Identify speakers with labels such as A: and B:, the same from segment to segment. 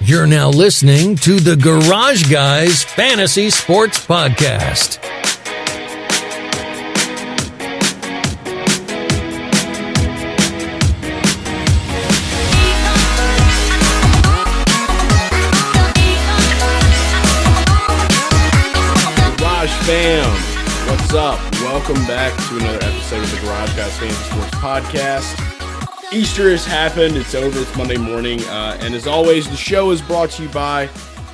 A: You're now listening to the Garage Guys Fantasy Sports Podcast.
B: Garage fam, what's up? Welcome back to another episode of the Garage Guys Fantasy Sports Podcast. Easter has happened. It's over. It's Monday morning. And as always, the show is brought to you by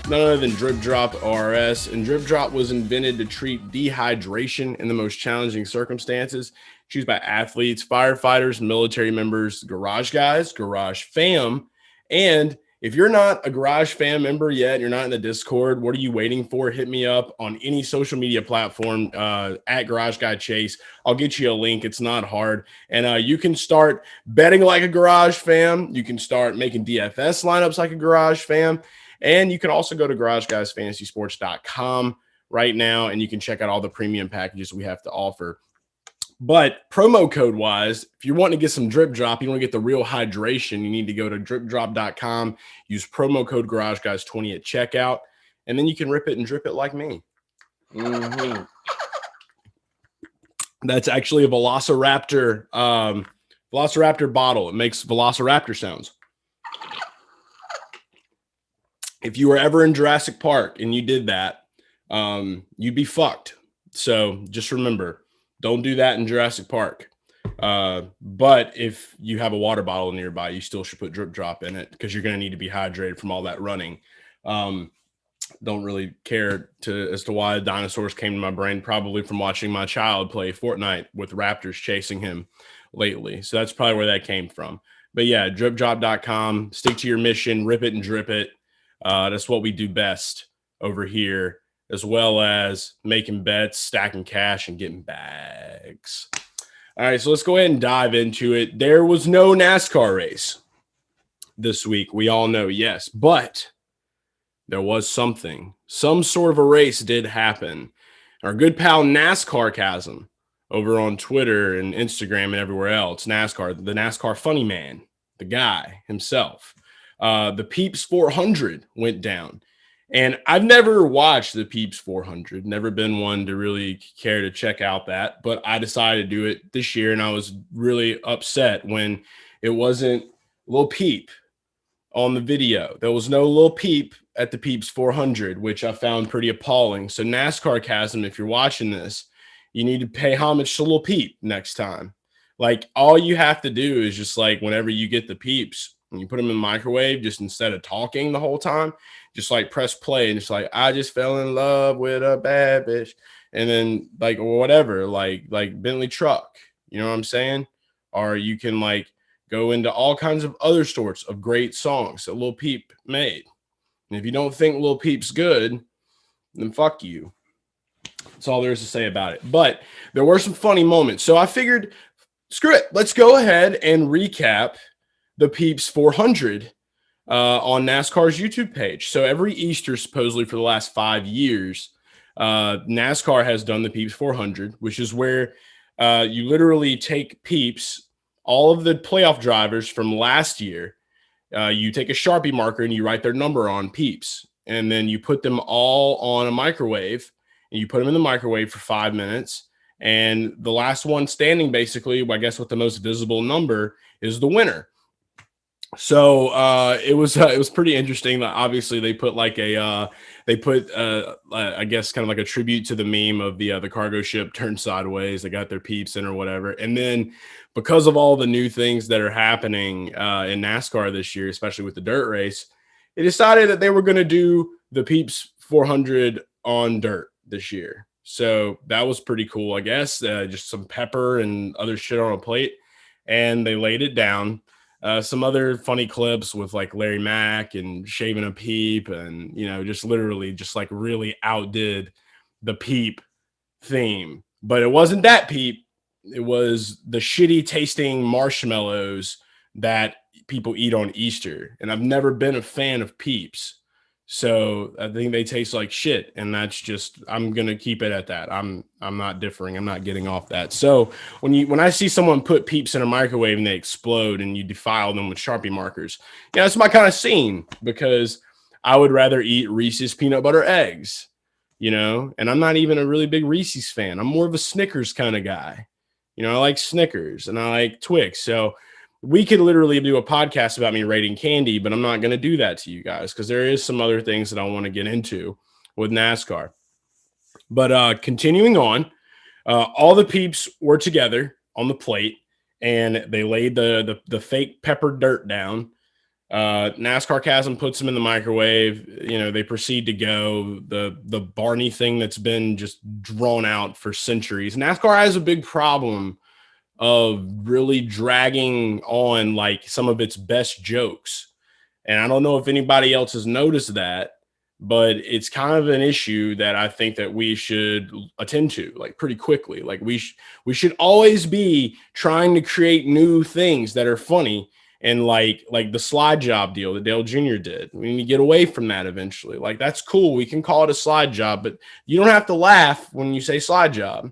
B: none other than Drip Drop RS. And Drip Drop was invented to treat dehydration in the most challenging circumstances. It's used by athletes, firefighters, military members, garage guys, garage fam. And if you're not a Garage Fam member yet, you're not in the Discord, what are you waiting for? Hit me up on any social media platform at Garage Guy Chase. I'll get you a link. It's not hard. And you can start betting like a Garage Fam. You can start making DFS lineups like a Garage Fam. And you can also go to GarageGuysFantasySports.com right now, and you can check out all the premium packages we have to offer. But promo code wise, if you're wanting to get some drip drop, you want to get the real hydration, you need to go to dripdrop.com, use promo code GarageGuys20 at checkout, and then you can rip it and drip it like me. That's actually a Velociraptor bottle. It makes Velociraptor sounds. If you were ever in Jurassic Park and you did that, you'd be fucked. So just remember, don't do that in Jurassic Park. But if you have a water bottle nearby, you still should put Drip Drop in it because you're going to need to be hydrated from all that running. Don't really care as to why dinosaurs came to my brain, probably from watching my child play Fortnite with raptors chasing him lately. So that's probably where that came from. But yeah, dripdrop.com, stick to your mission, rip it and drip it. That's what we do best over here, as well as making bets, stacking cash, and getting bags. All right, so let's go ahead and dive into it. There was no NASCAR race this week. We all know, yes, but there was something. Some sort of a race did happen. Our good pal NASCARCASM over on Twitter and Instagram and everywhere else, NASCAR, the NASCAR funny man, the guy himself. The Peeps 400 went down. And I've never watched the Peeps 400, never been one to really care to check out that, but I decided to do it this year, and I was really upset when it wasn't Lil Peep on the video. There was no Lil Peep at the Peeps 400, which I found pretty appalling. So NASCARcasm, if you're watching this, you need to pay homage to Lil Peep next time. Like, all you have to do is just, like, whenever you get the Peeps, and you put them in the microwave, just instead of talking the whole time, just like press play and just like, I just fell in love with a bad bitch. And then like, whatever, like Bentley truck, you know what I'm saying? Or you can like go into all kinds of other sorts of great songs that Lil Peep made. And if you don't think Lil Peep's good, then fuck you. That's all there is to say about it. But there were some funny moments. So I figured, screw it. Let's go ahead and recap the Peeps 400 on NASCAR's YouTube page. So every Easter, supposedly for the last 5 years, NASCAR has done the Peeps 400, which is where you literally take Peeps, all of the playoff drivers from last year, you take a Sharpie marker and you write their number on Peeps, and then you put them all on a microwave, and you put them in the microwave for 5 minutes, and the last one standing, basically, I guess with the most visible number, is the winner. So it was pretty interesting. Obviously, they put like I guess kind of like a tribute to the meme of the cargo ship turned sideways. They got their Peeps in or whatever. And then because of all the new things that are happening in NASCAR this year, especially with the dirt race, they decided that they were going to do the Peeps 400 on dirt this year. So that was pretty cool, I guess. Just some pepper and other shit on a plate, and they laid it down. Some other funny clips with like Larry Mack and shaving a Peep, and, you know, just literally just like really outdid the Peep theme. But it wasn't that Peep. It was the shitty tasting marshmallows that people eat on Easter. And I've never been a fan of Peeps. So I think they taste like shit, and that's just, I'm gonna keep it at that. I'm not differing. I'm not getting off that. So when I see someone put Peeps in a microwave and they explode and you defile them with Sharpie markers, yeah, that's my kind of scene, because I would rather eat Reese's peanut butter eggs, and I'm not even a really big Reese's fan. I'm more of a Snickers kind of guy. I like Snickers and I like Twix. So we could literally do a podcast about me rating candy, but I'm not going to do that to you guys because there is some other things that I want to get into with NASCAR. But continuing on, all the peeps were together on the plate and they laid the fake pepper dirt down. NASCARCASM puts them in the microwave. They proceed to go the Barney thing that's been just drawn out for centuries. NASCAR has a big problem of really dragging on like some of its best jokes. And I don't know if anybody else has noticed that, but it's kind of an issue that I think that we should attend to like pretty quickly. Like we should always be trying to create new things that are funny. And like the slide job deal that Dale Jr. did, we need to get away from that eventually. Like, that's cool. We can call it a slide job, but you don't have to laugh when you say slide job.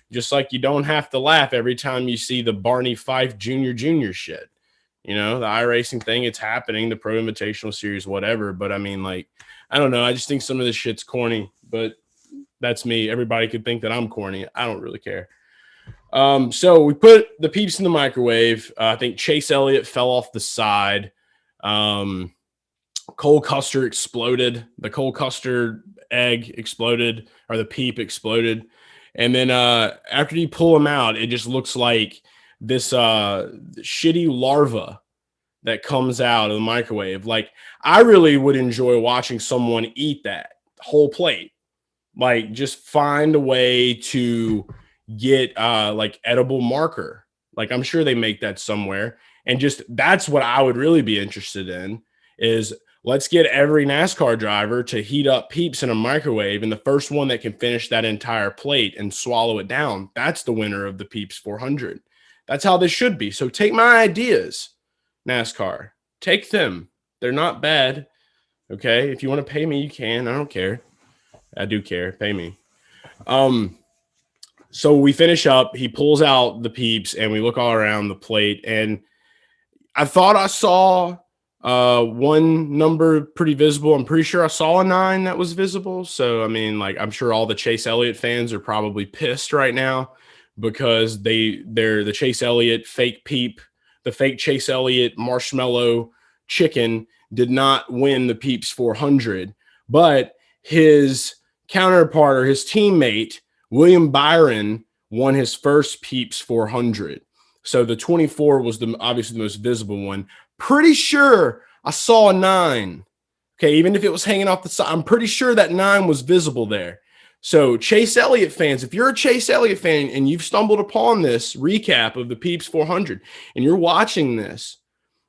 B: Just like you don't have to laugh every time you see the Barney Fife Jr. shit. The iRacing thing, it's happening, the Pro Invitational Series, whatever. But I mean, like, I don't know. I just think some of this shit's corny, but that's me. Everybody could think that I'm corny. I don't really care. So we put the peeps in the microwave. I think Chase Elliott fell off the side. Cole Custer exploded. The Cole Custer egg exploded, or the peep exploded. And then after you pull him out, it just looks like this shitty larva that comes out of the microwave. Like, I really would enjoy watching someone eat that whole plate. Like, just find a way to get like edible marker. Like, I'm sure they make that somewhere. And just that's what I would really be interested in is let's get every NASCAR driver to heat up peeps in a microwave, and the first one that can finish that entire plate and swallow it down, that's the winner of the Peeps 400. That's how this should be. So take my ideas, NASCAR. Take them. They're not bad. Okay? If you want to pay me, you can. I don't care. I do care. Pay me. So we finish up. He pulls out the peeps, and we look all around the plate, and I thought I saw one number pretty visible. I'm pretty sure I saw a 9 that was visible. So, I mean, like, I'm sure all the Chase Elliott fans are probably pissed right now because they're the Chase Elliott fake peep, the fake Chase Elliott marshmallow chicken did not win the Peeps 400, but his counterpart or his teammate, William Byron, won his first Peeps 400. So the 24 was obviously the most visible one. Pretty sure I saw a 9. Okay, even if it was hanging off the side, I'm pretty sure that 9 was visible there. So Chase Elliott fans, if you're a Chase Elliott fan and you've stumbled upon this recap of the Peeps 400 and you're watching this,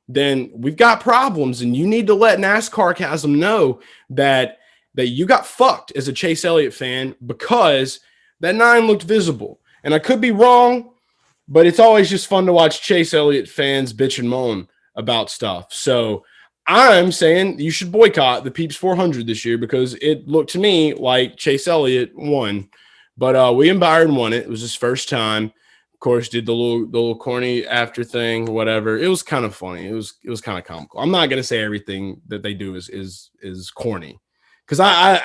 B: then we've got problems, and you need to let NASCARCASM know that you got fucked as a Chase Elliott fan because that 9 looked visible. And I could be wrong, but it's always just fun to watch Chase Elliott fans bitch and moan about stuff. So I'm saying you should boycott the Peeps 400 this year because it looked to me like Chase Elliott won. But William Byron won it. It was his first time. Of course, did the little corny after thing, whatever. It was kind of funny. It was kind of comical. I'm not gonna say everything that they do is corny. Because I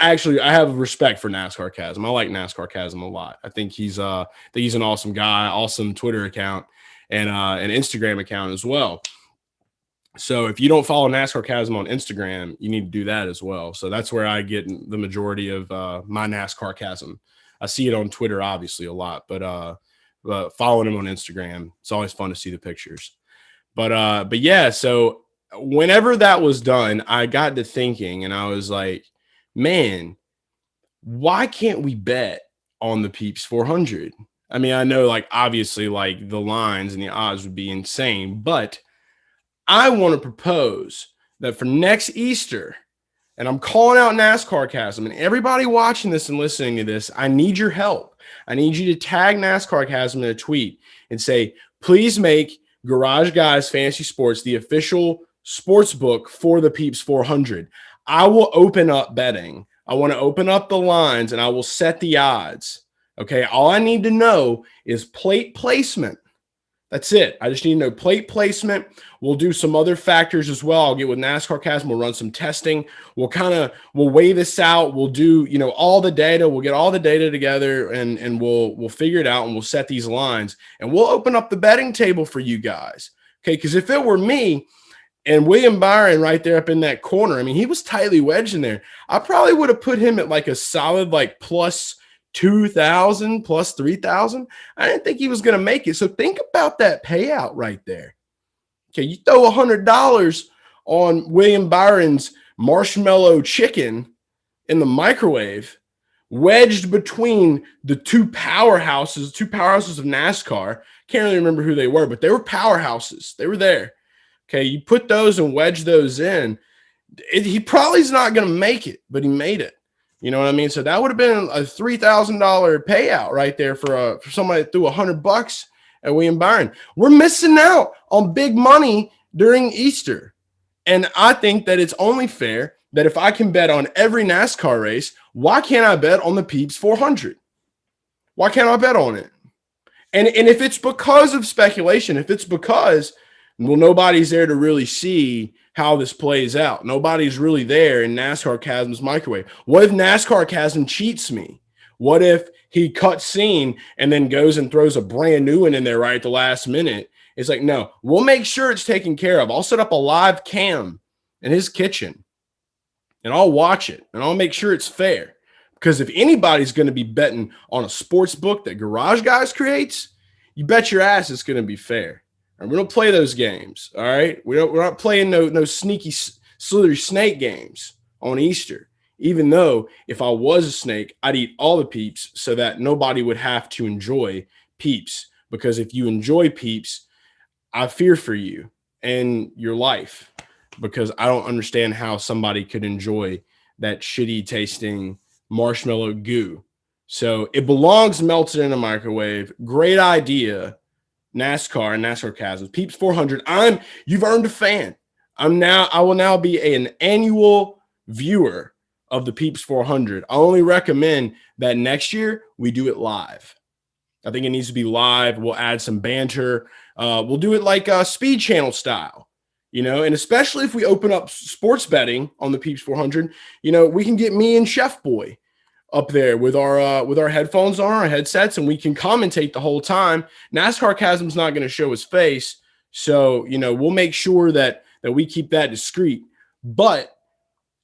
B: have respect for NASCARCASM. I like NASCARCASM a lot. I think he's an awesome guy, awesome Twitter account, and an Instagram account as well. So if you don't follow NASCARCASM on Instagram, you need to do that as well. So that's where I get the majority of my NASCARCASM. I see it on Twitter, obviously, a lot, but following him on Instagram, it's always fun to see the pictures. But yeah, so whenever that was done, I got to thinking, and I was like, man, why can't we bet on the Peeps 400? I mean, I know, like, obviously, like, the lines and the odds would be insane, but I want to propose that for next Easter, and I'm calling out NASCARCASM, and everybody watching this and listening to this, I need your help. I need you to tag NASCARCASM in a tweet and say, please make Garage Guys Fantasy Sports the official sports book for the Peeps 400. I will open up betting. I want to open up the lines, and I will set the odds. Okay, all I need to know is plate placement. That's it. I just need to know plate placement. We'll do some other factors as well. I'll get with NASCARCASM. We'll run some testing. We'll weigh this out. We'll do, all the data. We'll get all the data together and we'll figure it out and we'll set these lines and we'll open up the betting table for you guys. Okay. Because if it were me and William Byron right there up in that corner, I mean, he was tightly wedged in there. I probably would have put him at like a solid, like plus 2,000 plus 3,000. I didn't think he was going to make it. So think about that payout right there. Okay, you throw $100 on William Byron's marshmallow chicken in the microwave, wedged between the two powerhouses of NASCAR. Can't really remember who they were, but they were powerhouses. They were there. Okay, you put those and wedge those in. He probably is not going to make it, but he made it. You know what I mean? So that would have been a $3,000 payout right there for somebody that threw $100 at William Byron. We're missing out on big money during Easter. And I think that it's only fair that if I can bet on every NASCAR race, why can't I bet on the Peeps 400? Why can't I bet on it? And if it's because of speculation, if it's because, well, nobody's there to really see how this plays out. Nobody's really there in NASCARCASM's microwave. What if NASCARCASM cheats me? What if he cuts scene and then goes and throws a brand new one in there right at the last minute? It's like, no, we'll make sure it's taken care of. I'll set up a live cam in his kitchen and I'll watch it and I'll make sure it's fair. Because if anybody's going to be betting on a sports book that Garage Guys creates, you bet your ass it's going to be fair. And we don't play those games, all right? We're not playing no sneaky, slithery snake games on Easter. Even though if I was a snake, I'd eat all the Peeps so that nobody would have to enjoy Peeps. Because if you enjoy Peeps, I fear for you and your life. Because I don't understand how somebody could enjoy that shitty tasting marshmallow goo. So it belongs melted in a microwave. Great idea. NASCAR and NASCARCASM. Peeps 400. You've earned a fan. I will now be an annual viewer of the Peeps 400. I only recommend that next year we do it live. I think it needs to be live. We'll add some banter. We'll do it like Speed Channel style, and especially if we open up sports betting on the Peeps 400, we can get me and Chef Boy up there with our headphones on, our headsets, and we can commentate the whole time. NASCARCASM's not going to show his face, so we'll make sure that we keep that discreet, but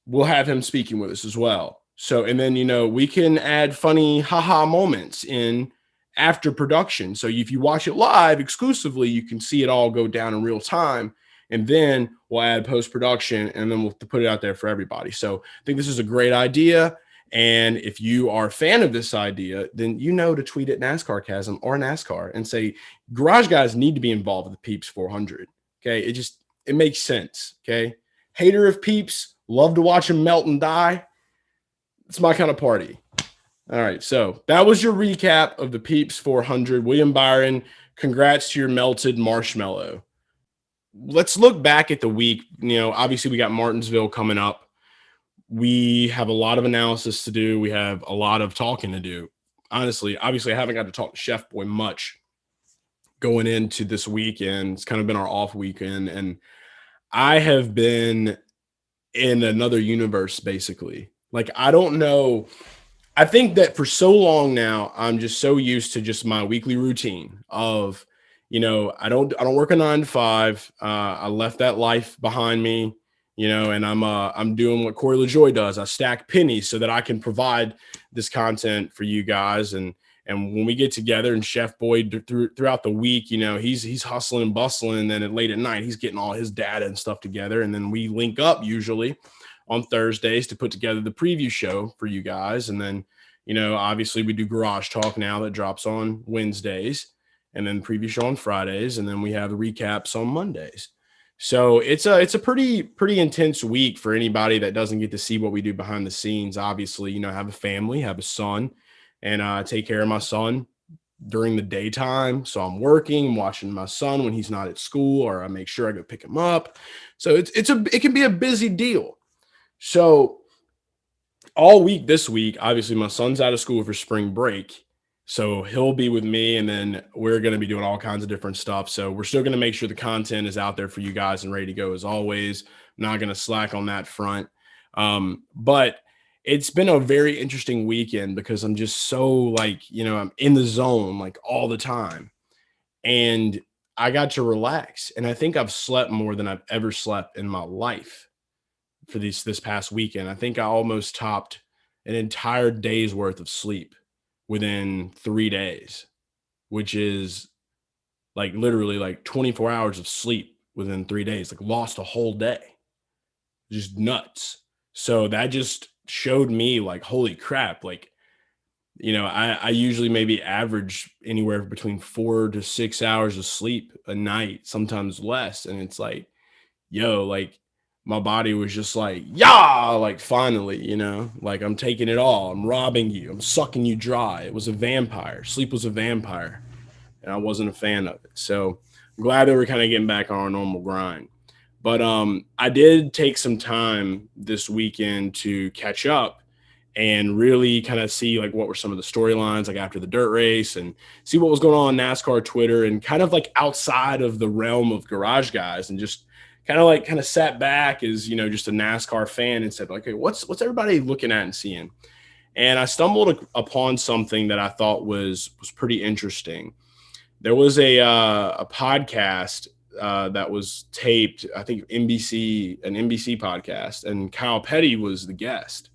B: we'll have him speaking with us as well. So, and then we can add funny haha moments in after production. So if you watch it live exclusively, you can see it all go down in real time, and then we'll add post-production, and then we'll put it out there for everybody. So I think this is a great idea. And if you are a fan of this idea, then to tweet at NASCARCASM or NASCAR and say, Garage Guys need to be involved with the Peeps 400. Okay. It makes sense. Okay. Hater of Peeps, love to watch them melt and die. It's my kind of party. All right. So that was your recap of the Peeps 400. William Byron, congrats to your melted marshmallow. Let's look back at the week. Obviously we got Martinsville coming up. We have a lot of analysis to do. We have a lot of talking to do. Honestly, obviously, I haven't got to talk to Chef Boy much going into this weekend. It's kind of been our off weekend. And I have been in another universe, basically. Like, I don't know. I think that for so long now, I'm just so used to just my weekly routine of, I don't work a 9 to 5. I left that life behind me. And I'm doing what Corey LaJoy does. I stack pennies so that I can provide this content for you guys. And when we get together and Chef Boy throughout the week, he's hustling and bustling. And then late at night, he's getting all his data and stuff together. And then we link up usually on Thursdays to put together the preview show for you guys. And then, obviously we do Garage Talk now that drops on Wednesdays, and then preview show on Fridays. And then we have the recaps on Mondays. So it's a pretty intense week for anybody that doesn't get to see what we do behind the scenes. Obviously, I have a family, have a son, and take care of my son during the daytime. So I'm watching my son when he's not at school, or I make sure I go pick him up. So it can be a busy deal. So all week this week, obviously my son's out of school for spring break, So he'll be with me, and then we're going to be doing all kinds of different stuff. So we're still going to make sure the content is out there for you guys and ready to go as always. Not going to slack on that front. But it's been a very interesting weekend because I'm just so like, I'm in the zone like all the time. And I got to relax. And I think I've slept more than I've ever slept in my life for this past weekend. I think I almost topped an entire day's worth of sleep within 3 days, which is like literally like 24 hours of sleep within 3 days, like lost a whole day. Just nuts. So that just showed me like, holy crap, like, I usually maybe average anywhere between 4 to 6 hours of sleep a night, sometimes less. And it's like, yo, like my body was just like, yeah, like finally, like I'm taking it all. I'm robbing you. I'm sucking you dry. It was a vampire. Sleep was a vampire. And I wasn't a fan of it. So I'm glad that we're kind of getting back on our normal grind. But I did take some time this weekend to catch up and really kind of see like what were some of the storylines like after the dirt race and see what was going on NASCAR Twitter and kind of like outside of the realm of Garage Guys and just kind of sat back as, just a NASCAR fan and said like, hey, what's everybody looking at and seeing? And I stumbled upon something that I thought was pretty interesting. There was a podcast that was taped, I think an NBC podcast, and Kyle Petty was the guest.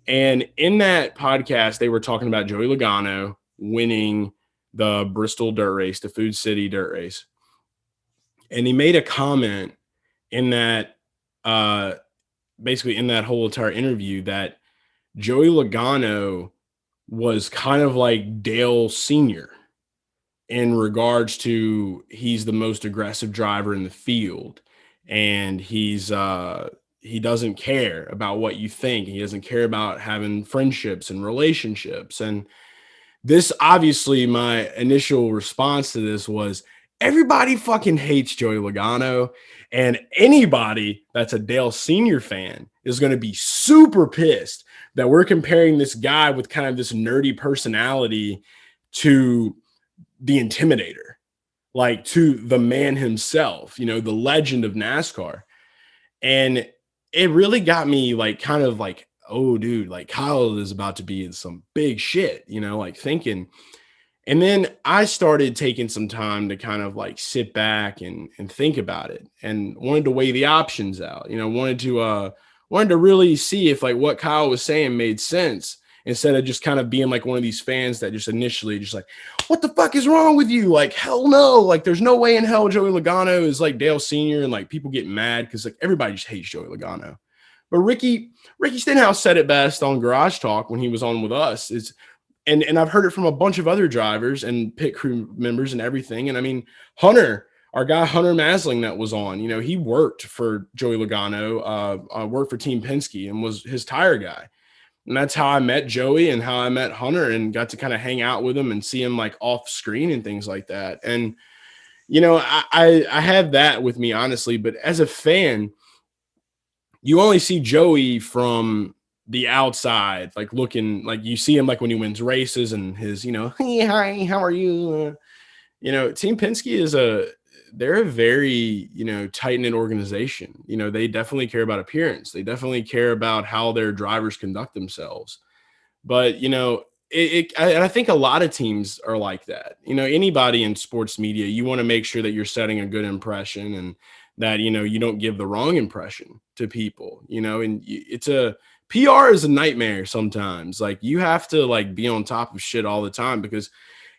B: And in that podcast, they were talking about Joey Logano winning the Bristol dirt race, the Food City dirt race. And he made a comment in that, basically in that whole entire interview, that Joey Logano was kind of like Dale Sr. in regards to he's the most aggressive driver in the field. And he doesn't care about what you think. He doesn't care about having friendships and relationships. And this, obviously, my initial response to this was everybody fucking hates Joey Logano. And anybody that's a Dale Sr. fan is going to be super pissed that we're comparing this guy with kind of this nerdy personality to the Intimidator, like to the man himself, the legend of NASCAR. And it really got me like kind of like, oh, dude, like Kyle is about to be in some big shit, like thinking. And then I started taking some time to kind of like sit back and think about it and wanted to weigh the options out, wanted to really see if like what Kyle was saying made sense instead of just kind of being like one of these fans that just initially just like, what the fuck is wrong with you? Like, hell no. Like, there's no way in hell Joey Logano is like Dale Sr. and like people get mad because like everybody just hates Joey Logano. But Ricky Stenhouse said it best on Garage Talk when he was on with us. And I've heard it from a bunch of other drivers and pit crew members and everything. And I mean, Hunter, our guy Hunter Masling that was on, he worked for Joey Logano, worked for Team Penske and was his tire guy. And that's how I met Joey and how I met Hunter and got to kind of hang out with him and see him like off screen and things like that. And, I had that with me, honestly, but as a fan, you only see Joey from the outside, like looking like you see him like when he wins races and his, hey, hi, how are you? Team Penske they're a very, tight-knit organization. They definitely care about appearance. They definitely care about how their drivers conduct themselves. But, I think a lot of teams are like that. Anybody in sports media, you want to make sure that you're setting a good impression and that, you don't give the wrong impression to people, and PR is a nightmare sometimes. Like you have to like be on top of shit all the time because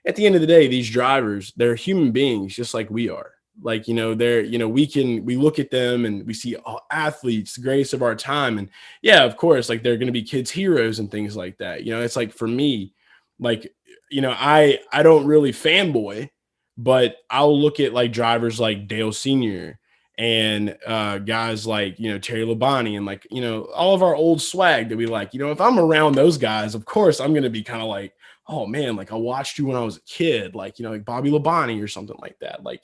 B: at the end of the day, these drivers, they're human beings just like we are. Like, we look at them and we see athletes, the greatest of our time. And yeah, of course, like they're going to be kids' heroes and things like that. It's like for me, like, I don't really fanboy, but I'll look at like drivers like Dale Sr. and guys like, Terry Labonte and like, all of our old swag that we like, if I'm around those guys, of course, I'm going to be kind of like, oh man, like I watched you when I was a kid, like, like Bobby Labonte or something like that. Like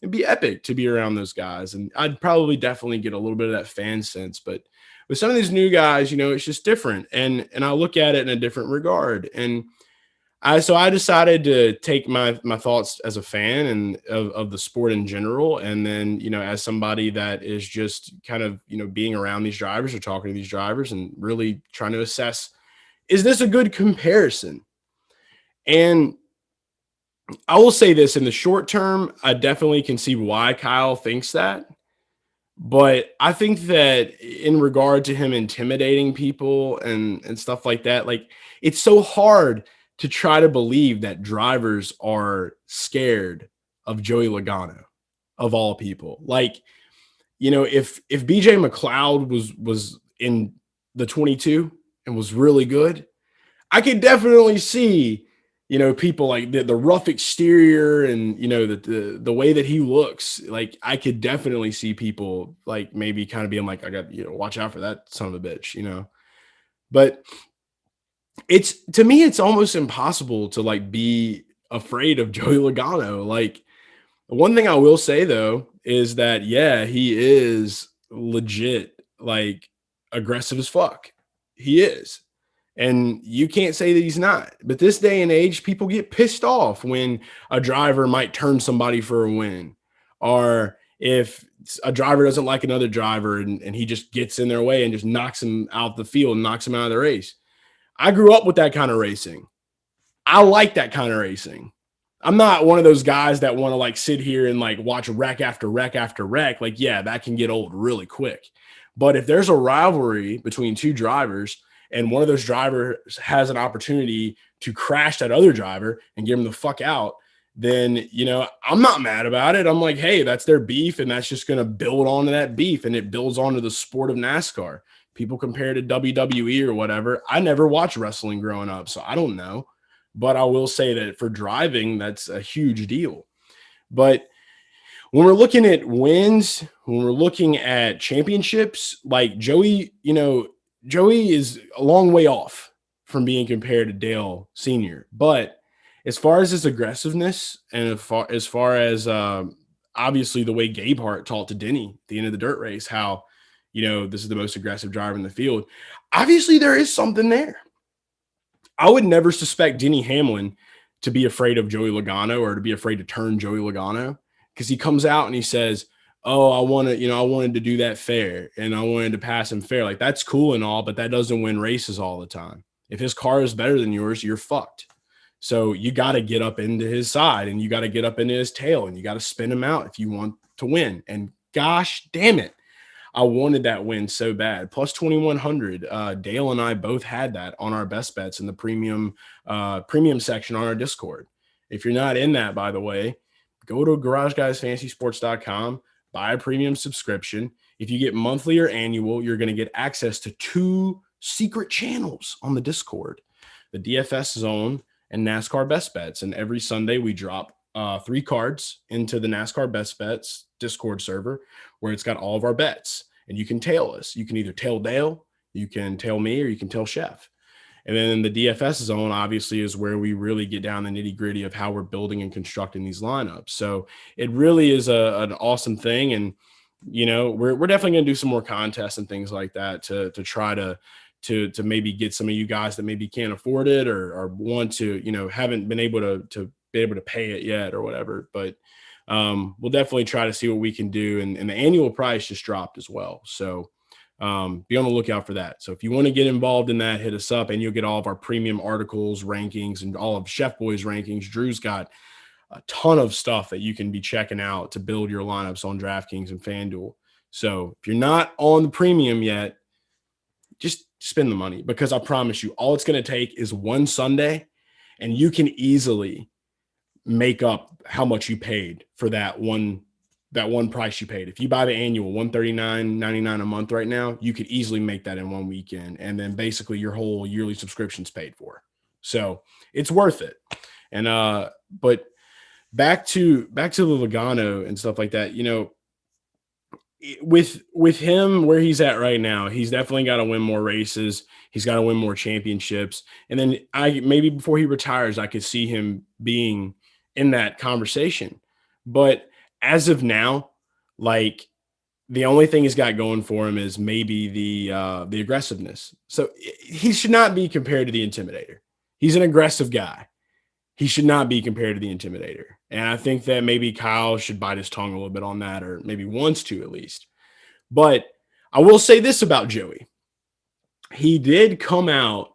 B: it'd be epic to be around those guys. And I'd probably definitely get a little bit of that fan sense, but with some of these new guys, it's just different. And I look at it in a different regard. And I decided to take my thoughts as a fan and of the sport in general, and then as somebody that is just kind of being around these drivers or talking to these drivers and really trying to assess, is this a good comparison? And I will say this, in the short term, I definitely can see why Kyle thinks that. But I think that in regard to him intimidating people and stuff like that, like, it's so hard to try to believe that drivers are scared of Joey Logano, of all people. Like, if BJ McLeod was in the 22 and was really good, I could definitely see, people like the rough exterior and, the way that he looks. Like, I could definitely see people like maybe kind of being like, I got, watch out for that son of a bitch. But to me, it's almost impossible to like be afraid of Joey Logano. Like, one thing I will say though is that, yeah, he is legit, like, aggressive as fuck. He is. And you can't say that he's not. But this day and age, people get pissed off when a driver might turn somebody for a win, or if a driver doesn't like another driver and he just gets in their way and just knocks him out the field, knocks him out of the race. I grew up with that kind of racing. I like that kind of racing. I'm not one of those guys that want to like sit here and like watch wreck after wreck after wreck. Like, yeah, that can get old really quick. But if there's a rivalry between two drivers and one of those drivers has an opportunity to crash that other driver and get him the fuck out, then, I'm not mad about it. I'm like, hey, that's their beef, and that's just going to build onto that beef, and it builds onto the sport of NASCAR. People compare to WWE or whatever. I never watched wrestling growing up, so I don't know. But I will say that for driving, that's a huge deal. But when we're looking at wins, when we're looking at championships, like Joey, Joey is a long way off from being compared to Dale Sr. But as far as his aggressiveness and as far as obviously the way Gabehart talked to Denny at the end of the dirt race, how, this is the most aggressive driver in the field. Obviously, there is something there. I would never suspect Denny Hamlin to be afraid of Joey Logano or to be afraid to turn Joey Logano, because he comes out and he says, oh, I wanted to do that fair and I wanted to pass him fair. Like, that's cool and all, but that doesn't win races all the time. If his car is better than yours, you're fucked. So you got to get up into his side and you got to get up into his tail and you got to spin him out if you want to win. And gosh damn it, I wanted that win so bad. Plus 2,100. Dale and I both had that on our best bets in the premium section on our Discord. If you're not in that, by the way, go to GarageGuysFantasySports.com, buy a premium subscription. If you get monthly or annual, you're going to get access to 2 secret channels on the Discord, the DFS Zone and NASCAR Best Bets. And every Sunday we drop 3 cards into the NASCAR Best Bets Discord server, where it's got all of our bets, and you can tail us. You can either tail Dale, you can tail me, or you can tail Chef. And then the DFS Zone obviously is where we really get down the nitty gritty of how we're building and constructing these lineups. So it really is an awesome thing. And, we're definitely going to do some more contests and things like that to try to maybe get some of you guys that maybe can't afford it or want to, haven't been able to be able to pay it yet or whatever. But we'll definitely try to see what we can do. And the annual price just dropped as well. So be on the lookout for that. So if you want to get involved in that, hit us up and you'll get all of our premium articles, rankings, and all of Chef Boy's rankings. Drew's got a ton of stuff that you can be checking out to build your lineups on DraftKings and FanDuel. So if you're not on the premium yet, just spend the money, because I promise you, all it's going to take is one Sunday and you can easily make up how much you paid for that one price you paid. If you buy the annual $139.99 a month right now, you could easily make that in one weekend. And then basically your whole yearly subscription's paid for. So it's worth it. And, but back to the Logano and stuff like that, with him where he's at right now, he's definitely got to win more races. He's got to win more championships. And then maybe before he retires, I could see him being in that conversation. But as of now, like, the only thing he's got going for him is maybe the aggressiveness. So he should not be compared to the Intimidator. He's an aggressive guy. he should not be compared to the Intimidator. And I think that maybe Kyle should bite his tongue a little bit on that, or maybe wants to at least. But I will say this about Joey. He did come out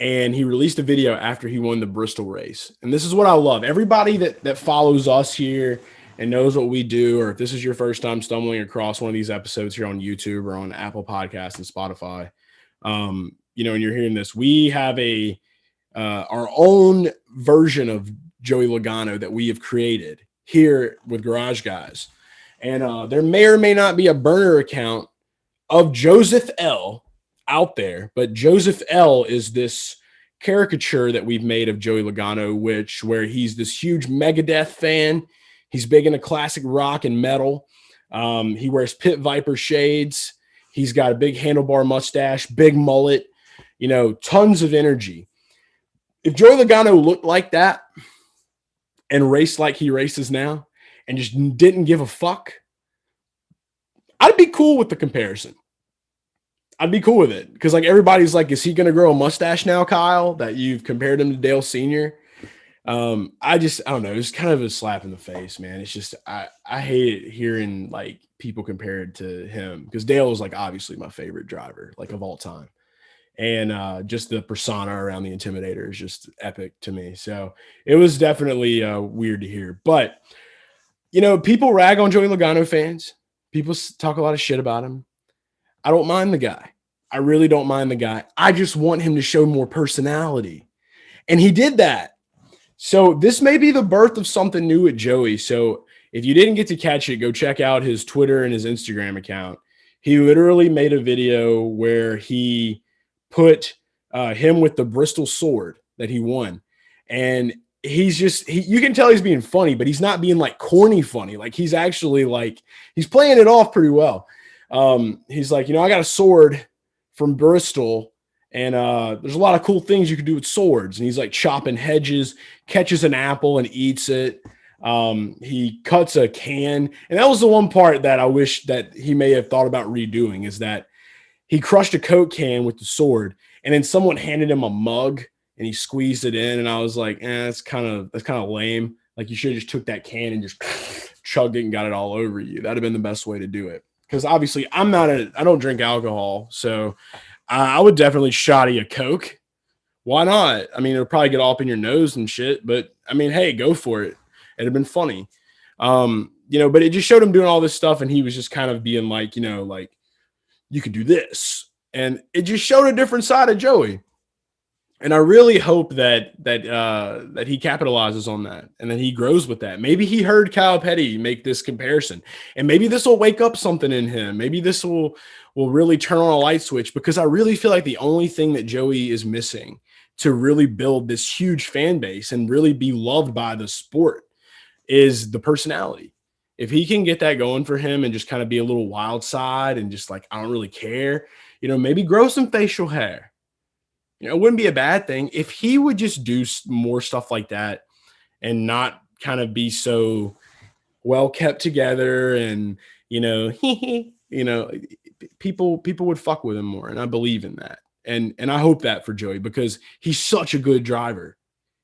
B: and he released a video after he won the Bristol race. And this is what I love. Everybody that follows us here and knows what we do, or if this is your first time stumbling across one of these episodes here on YouTube or on Apple Podcasts and Spotify, and you're hearing this, we have our own version of Joey Logano that we have created here with Garage Guys. And there may or may not be a burner account of Joseph L out there, but Joseph L is this caricature that we've made of Joey Logano, where he's this huge Megadeth fan. He's big into classic rock and metal. He wears Pit Viper shades. He's got a big handlebar mustache, big mullet, tons of energy. If Joey Logano looked like that and raced like he races now and just didn't give a fuck, I'd be cool with the comparison. I'd be cool with it because everybody's like, is he going to grow a mustache now, Kyle, that you've compared him to Dale Sr.? I don't know. It's kind of a slap in the face, man. It's just, I hate hearing people compared to him because Dale is obviously my favorite driver, of all time. And just the persona around the Intimidator is just epic to me. So it was definitely weird to hear. But, people rag on Joey Logano fans. People talk a lot of shit about him. I don't mind the guy. I really don't mind the guy. I just want him to show more personality. And he did that. So this may be the birth of something new with Joey. So if you didn't get to catch it, go check out his Twitter and his Instagram account. He literally made a video where he put him with the Bristol sword that he won. And he's just, you can tell he's being funny, but he's not being corny funny. He's actually he's playing it off pretty well. He's I got a sword from Bristol and there's a lot of cool things you can do with swords. And he's chopping hedges, catches an apple and eats it. He cuts a can. And that was the one part that I wish that he may have thought about redoing, is that he crushed a Coke can with the sword and then someone handed him a mug and he squeezed it in. And I was like, that's kind of lame. You should have just took that can and just chugged it and got it all over you. That'd have been the best way to do it. Because obviously I don't drink alcohol. So I would definitely shoddy a Coke. Why not? I mean, it'll probably get all up in your nose and shit, but I mean, hey, go for it. It'd have been funny. But it just showed him doing all this stuff. And he was just kind of being you could do this. And it just showed a different side of Joey. And I really hope that he capitalizes on that and that he grows with that. Maybe he heard Kyle Petty make this comparison, and maybe this will wake up something in him. Maybe this will really turn on a light switch, because I really feel like the only thing that Joey is missing to really build this huge fan base and really be loved by the sport is the personality. If he can get that going for him and just kind of be a little wild side and just I don't really care, maybe grow some facial hair. It wouldn't be a bad thing if he would just do more stuff like that and not kind of be so well kept together. And, people would fuck with him more. And I believe in that. And I hope that for Joey, because he's such a good driver.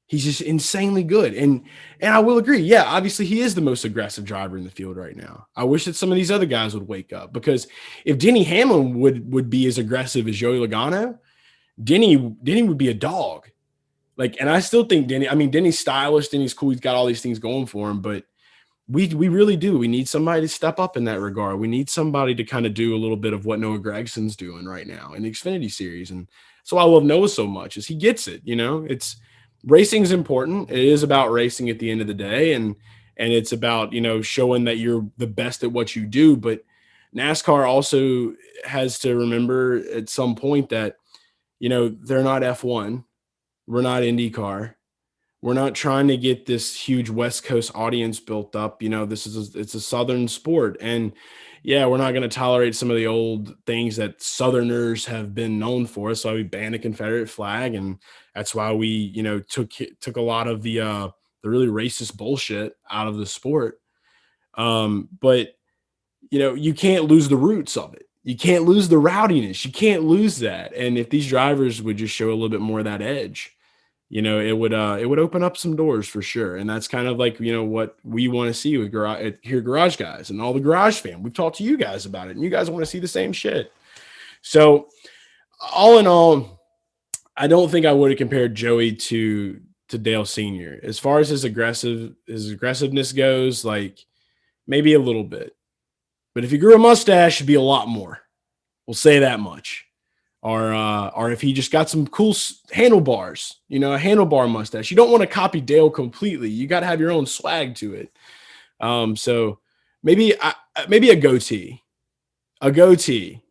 B: He's just insanely good. And I will agree. Yeah, obviously he is the most aggressive driver in the field right now. I wish that some of these other guys would wake up, because if Denny Hamlin would be as aggressive as Joey Logano, Denny would be a dog. And I still think Denny's stylish. Denny's cool. He's got all these things going for him, but we really do. We need somebody to step up in that regard. We need somebody to kind of do a little bit of what Noah Gregson's doing right now in the Xfinity series. And so I love Noah so much, is he gets it. It's racing's important. It is about racing at the end of the day. And it's about, showing that you're the best at what you do. But NASCAR also has to remember at some point that, they're not F1. We're not IndyCar. We're not trying to get this huge West Coast audience built up. It's a Southern sport. And yeah, we're not going to tolerate some of the old things that Southerners have been known for. That's why we banned the Confederate flag. And that's why we, took a lot of the really racist bullshit out of the sport. But you can't lose the roots of it. You can't lose the rowdiness. You can't lose that. And if these drivers would just show a little bit more of that edge, it would open up some doors for sure. And that's kind of like, what we want to see with Garage Guys and all the Garage fam. We've talked to you guys about it, and you guys want to see the same shit. So all in all, I don't think I would have compared Joey to Dale Sr. As far as his aggressiveness goes, like maybe a little bit. But if he grew a mustache, it'd be a lot more. We'll say that much. Or if he just got some cool handlebars, a handlebar mustache. You don't want to copy Dale completely. You got to have your own swag to it. So maybe a goatee. A goatee.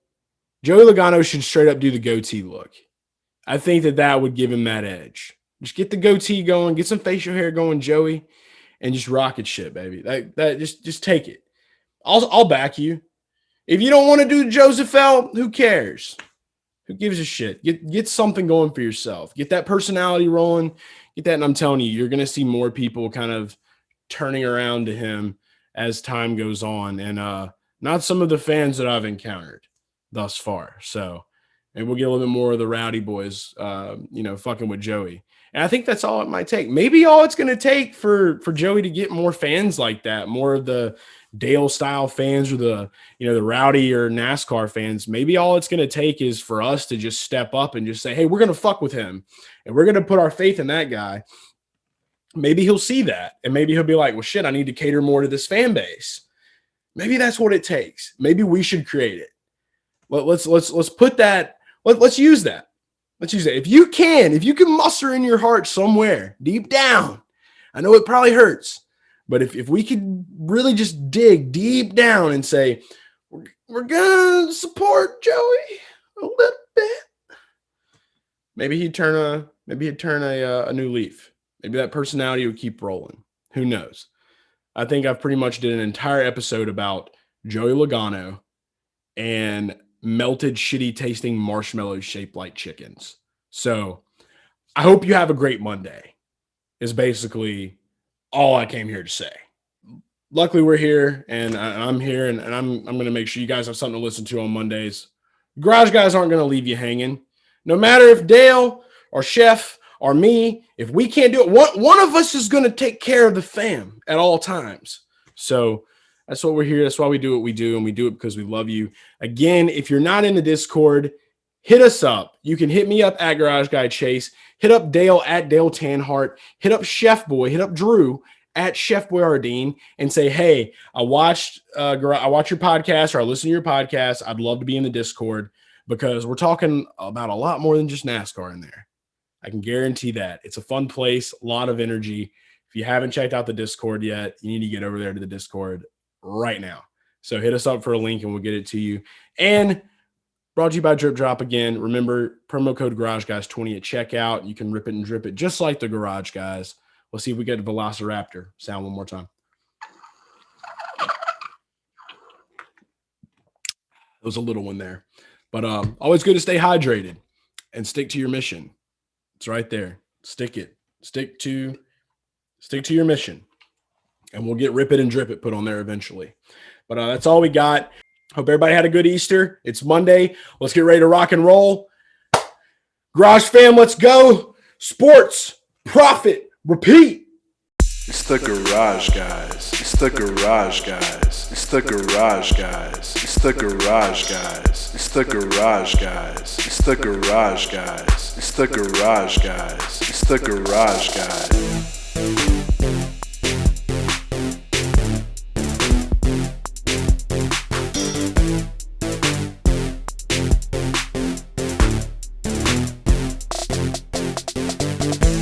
B: Joey Logano should straight up do the goatee look. I think that would give him that edge. Just get the goatee going, get some facial hair going, Joey, and just rocket shit, baby. That just take it. I'll back you. If you don't want to do Joseph L., who cares? Who gives a shit? Get something going for yourself. Get that personality rolling. Get that, and I'm telling you, you're going to see more people kind of turning around to him as time goes on, and not some of the fans that I've encountered thus far. So, and we'll get a little bit more of the rowdy boys, fucking with Joey. And I think that's all it might take. Maybe all it's going to take for Joey to get more fans like that, more of the Dale style fans, or the rowdy or NASCAR fans. Maybe all it's going to take is for us to just step up and just say, hey, we're going to fuck with him and we're going to put our faith in that guy. Maybe he'll see that, and maybe he'll be like, well, shit, I need to cater more to this fan base. Maybe that's what it takes. Maybe we should create it. Let's put that. Let's use that. Let's use it. If you can muster in your heart somewhere deep down, I know it probably hurts, but if we could really just dig deep down and say, we're going to support Joey a little bit, maybe he'd turn a new leaf. Maybe that personality would keep rolling. Who knows? I think I've pretty much did an entire episode about Joey Logano and melted, shitty tasting marshmallows shaped like chickens. So I hope you have a great Monday is basically all I came here to say. Luckily we're here, and I'm here, and I'm going to make sure you guys have something to listen to on Mondays. Garage Guys aren't going to leave you hanging. No matter if Dale or Chef or me, if we can't do it, one of us is going to take care of the fam at all times. So that's what we're here. That's why we do what we do, and we do it because we love you. Again, if you're not in the Discord, hit us up. You can hit me up at Garage Guy Chase. Hit up Dale at Dale Tanhart. Hit up Chef Boy. Hit up Drew at Chef Boyardeen and say, hey, I watched your podcast, or I listened to your podcast. I'd love to be in the Discord, because we're talking about a lot more than just NASCAR in there. I can guarantee that. It's a fun place, a lot of energy. If you haven't checked out the Discord yet, you need to get over there to the Discord right now. So hit us up for a link and we'll get it to you. And brought to you by Drip Drop again. Remember, promo code Garage Guys 20 at checkout. You can rip it and drip it just like the Garage Guys. Let's see if we get a Velociraptor sound one more time. There was a little one there. But always good to stay hydrated and stick to your mission. It's right there. Stick it. Stick to your mission. And we'll get Rip It and Drip It put on there eventually. But that's all we got. Hope everybody had a good Easter. It's Monday. Let's get ready to rock and roll. Garage fam, let's go. Sports, profit, repeat.
C: It's the Garage Guys. It's the Garage Guys. It's the Garage Guys. It's the Garage Guys. It's the Garage Guys. It's the Garage Guys. It's the Garage Guys. It's the Garage Guys.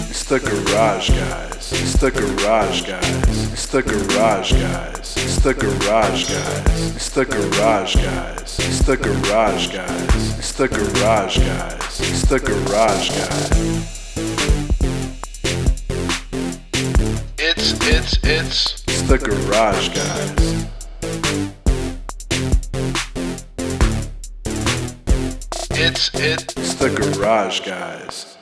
C: It's the Garage Guys. It's the Garage Guys. It's the Garage Guys. It's the Garage Guys. It's the Garage Guys. It's the Garage Guys. It's the Garage Guys. It's the Garage Guys. It's the Garage Guys. It's the Garage Guys.